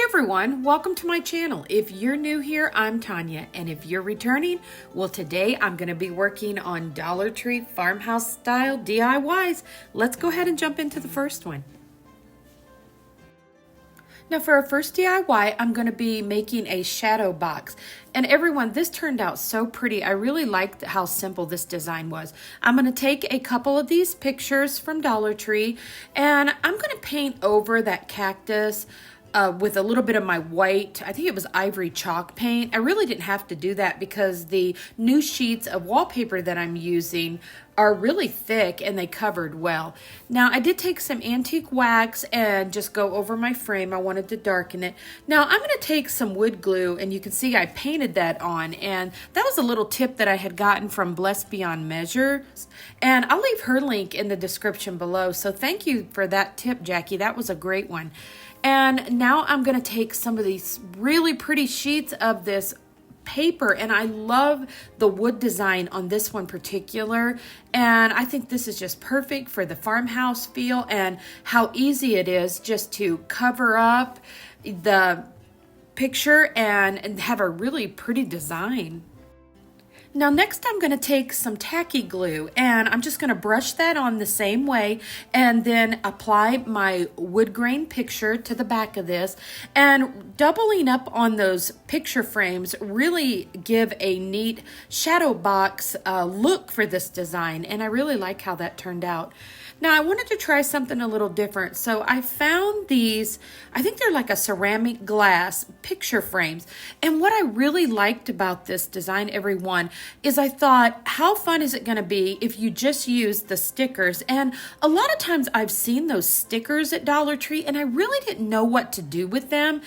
everyone, welcome to my channel. If you're new here, I'm Tonya, and if you're returning, well, today I'm going to be working on Dollar Tree farmhouse style DIYs. Let's go ahead and jump into the first one. Now for our first DIY, I'm going to be making a shadow box. And everyone, this turned out so pretty. I really liked how simple this design was. I'm going to take a couple of these pictures from Dollar Tree, and I'm going to paint over that cactus with a little bit of my white, I think it was ivory chalk paint. I really didn't have to do that because the new sheets of wallpaper that I'm using are really thick and they covered well. Now I did take some antique wax and just go over my frame. I wanted to darken it. Now I'm going to take some wood glue, and you can see I painted that on, and that was a little tip that I had gotten from Blessed Beyond Measures, and I'll leave her link in the description below. So thank you for that tip, Jackie. That was a great one. And now I'm going to take some of these really pretty sheets of this paper, and I love the wood design on this one particular, and I think this is just perfect for the farmhouse feel and how easy it is just to cover up the picture and have a really pretty design. Now next I'm going to take some tacky glue, and I'm just going to brush that on the same way and then apply my wood grain picture to the back of this, and doubling up on those picture frames really give a neat shadow box look for this design, and I really like how that turned out. Now I wanted to try something a little different, so I found these, I think they're like a ceramic glass picture frames, and what I really liked about this design, everyone, is I thought, how fun is it going to be if you just use the stickers? And a lot of times I've seen those stickers at Dollar Tree and I really didn't know what to do with them.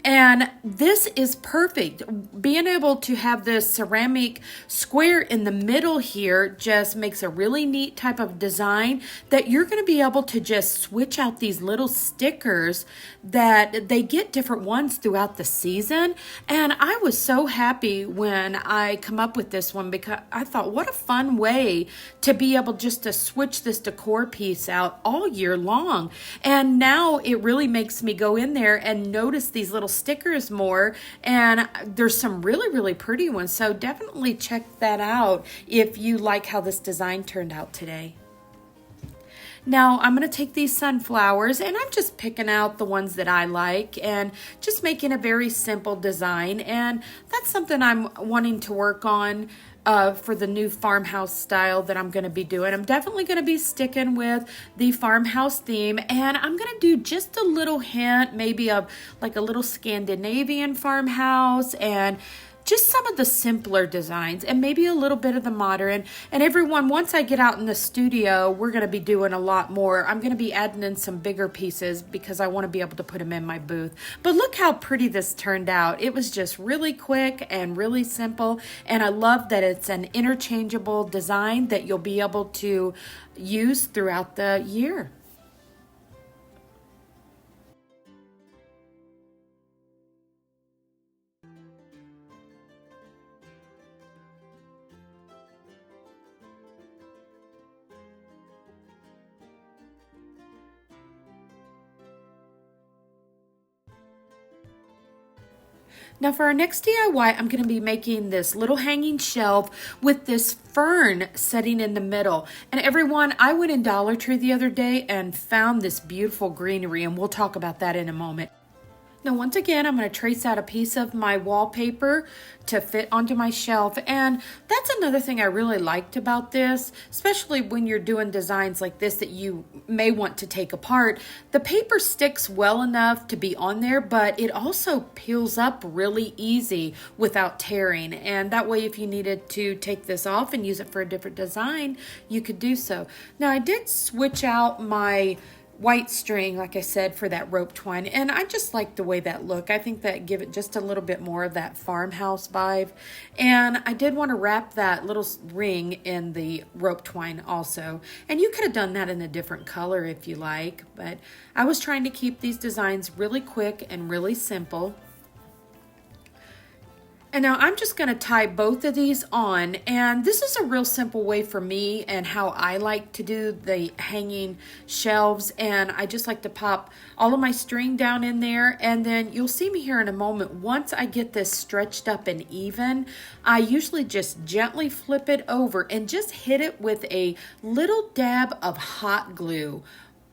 And this is perfect. Being able to have this ceramic square in the middle here just makes a really neat type of design that you're going to be able to just switch out these little stickers that they get different ones throughout the season. And I was so happy when I come up with this one because I thought, what a fun way to be able just to switch this decor piece out all year long. And now it really makes me go in there and notice these little stickers more, and there's some really pretty ones, so definitely check that out if you like how this design turned out today. Now I'm going to take these sunflowers, and I'm just picking out the ones that I like and just making a very simple design, and that's something I'm wanting to work on for the new farmhouse style that I'm going to be doing. I'm definitely going to be sticking with the farmhouse theme, and I'm going to do just a little hint maybe of like a little Scandinavian farmhouse and just some of the simpler designs and maybe a little bit of the modern. And everyone, once I get out in the studio, we're going to be doing a lot more. I'm going to be adding in some bigger pieces because I want to be able to put them in my booth. But look how pretty this turned out. It was just really quick and really simple. And I love that it's an interchangeable design that you'll be able to use throughout the year. Now for our next DIY, I'm going to be making this little hanging shelf with this fern setting in the middle. And everyone, I went in Dollar Tree the other day and found this beautiful greenery, and we'll talk about that in a moment. Now once again, I'm going to trace out a piece of my wallpaper to fit onto my shelf, and that's another thing I really liked about this, especially when you're doing designs like this that you may want to take apart. The paper sticks well enough to be on there, but it also peels up really easy without tearing, and that way if you needed to take this off and use it for a different design, you could do so. Now I did switch out my white string, like I said, for that rope twine, and I just like the way that look. I think that give it just a little bit more of that farmhouse vibe, and I did want to wrap that little ring in the rope twine also, and you could have done that in a different color if you like, but I was trying to keep these designs really quick and really simple. And now I'm just going to tie both of these on, and this is a real simple way for me and how I like to do the hanging shelves. And I just like to pop all of my string down in there, and then you'll see me here in a moment. Once I get this stretched up and even, I usually just gently flip it over and just hit it with a little dab of hot glue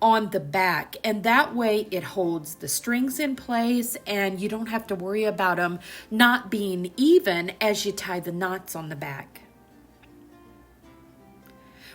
on the back, and that way it holds the strings in place and you don't have to worry about them not being even as you tie the knots on the back.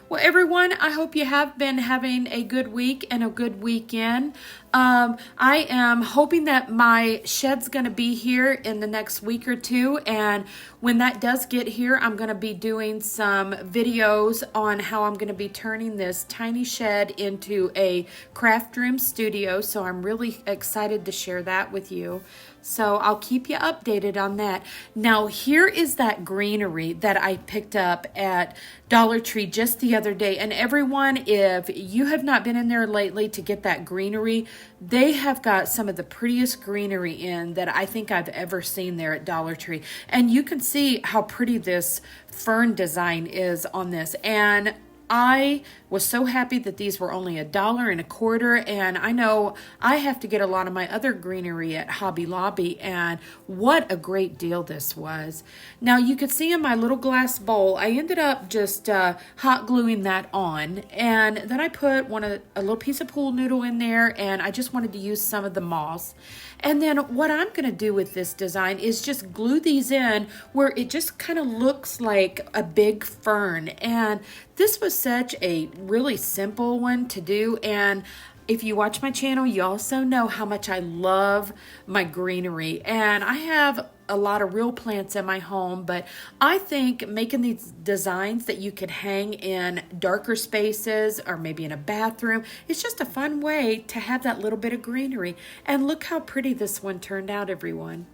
Well, everyone, I hope you have been having a good week and a good weekend. I am hoping that my shed's going to be here in the next week or two, and when that does get here, I'm going to be doing some videos on how I'm going to be turning this tiny shed into a craft room studio, so I'm really excited to share that with you. So I'll keep you updated on that. Now, here is that greenery that I picked up at Dollar Tree just the other day. And everyone, if you have not been in there lately to get that greenery, they have got some of the prettiest greenery in that I think I've ever seen there at Dollar Tree. And you can see how pretty this fern design is on this. And I was so happy that these were only $1.25, and I know I have to get a lot of my other greenery at Hobby Lobby, and what a great deal this was. Now you could see in my little glass bowl, I ended up just hot gluing that on, and then I put a little piece of pool noodle in there, and I just wanted to use some of the moss. And then what I'm going to do with this design is just glue these in where it just kind of looks like a big fern. And this was such a really simple one to do. And if you watch my channel, you also know how much I love my greenery. And I have a lot of real plants in my home, but I think making these designs that you could hang in darker spaces or maybe in a bathroom, it's just a fun way to have that little bit of greenery. And look how pretty this one turned out, everyone.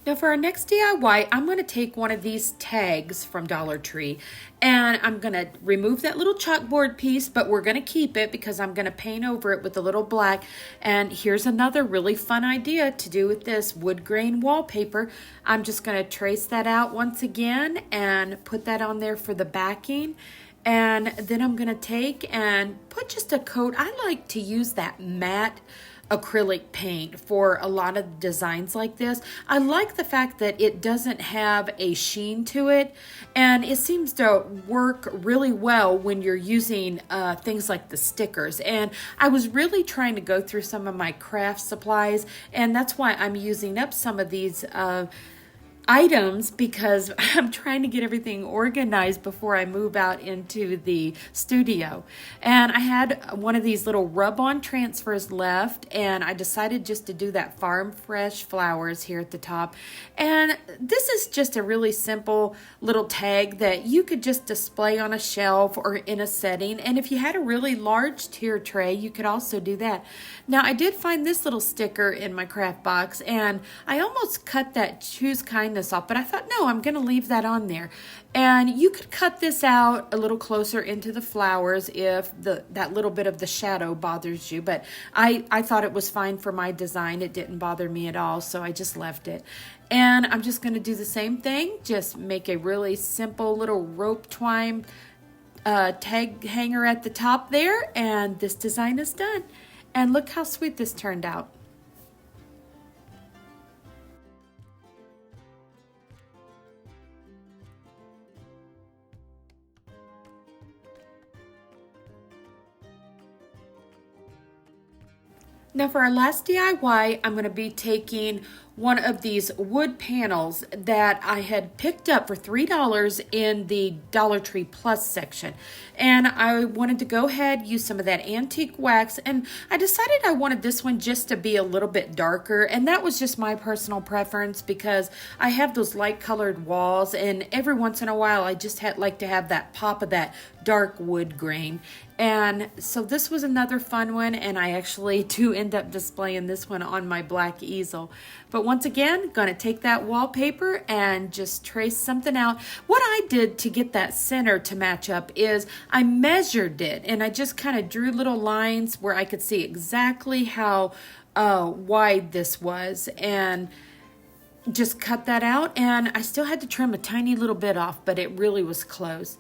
Now for our next DIY, I'm going to take one of these tags from Dollar Tree, and I'm going to remove that little chalkboard piece, but we're going to keep it because I'm going to paint over it with a little black. And here's another really fun idea to do with this wood grain wallpaper. I'm just going to trace that out once again and put that on there for the backing. And then I'm going to take and put just a coat. I like to use that matte acrylic paint for a lot of designs like this. I like the fact that it doesn't have a sheen to it, and it seems to work really well when you're using things like the stickers. And I was really trying to go through some of my craft supplies, and that's why I'm using up some of these items because I'm trying to get everything organized before I move out into the studio. And I had one of these little rub-on transfers left, and I decided just to do that farm fresh flowers here at the top. And this is just a really simple little tag that you could just display on a shelf or in a setting. And if you had a really large tier tray, you could also do that. Now I did find this little sticker in my craft box, and I almost cut that Choose Kindness off, but I thought, no, I'm going to leave that on there. And you could cut this out a little closer into the flowers if that little bit of the shadow bothers you, but I thought it was fine for my design. It didn't bother me at all, so I just left it. And I'm just going to do the same thing, just make a really simple little rope twine tag hanger at the top there, and this design is done. And look how sweet this turned out. Now for our last DIY, I'm going to be taking one of these wood panels that I had picked up for $3 in the Dollar Tree Plus section. And I wanted to go ahead, use some of that antique wax, and I decided I wanted this one just to be a little bit darker, and that was just my personal preference because I have those light colored walls, and every once in a while I just like to have that pop of that dark wood grain. And so this was another fun one, and I actually do end up displaying this one on my black easel. But once again, gonna take that wallpaper and just trace something out. What I did to get that center to match up is I measured it, and I just kind of drew little lines where I could see exactly how wide this was, and just cut that out. And I still had to trim a tiny little bit off, but it really was close.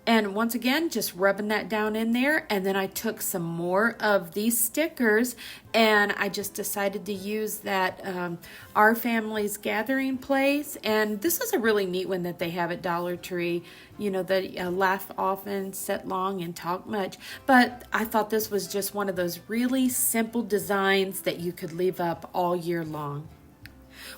And once again, just rubbing that down in there. And then I took some more of these stickers, and I just decided to use that Our Family's Gathering Place. And this is a really neat one that they have at Dollar Tree. You know, the laugh often, sit long, and talk much. But I thought this was just one of those really simple designs that you could leave up all year long.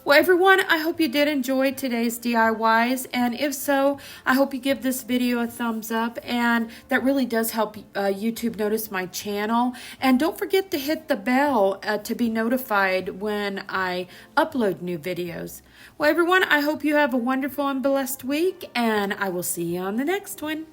Well, everyone, I hope you did enjoy today's DIYs, and if so, I hope you give this video a thumbs up, and that really does help YouTube notice my channel. And don't forget to hit the bell to be notified when I upload new videos. Well, everyone, I hope you have a wonderful and blessed week, and I will see you on the next one.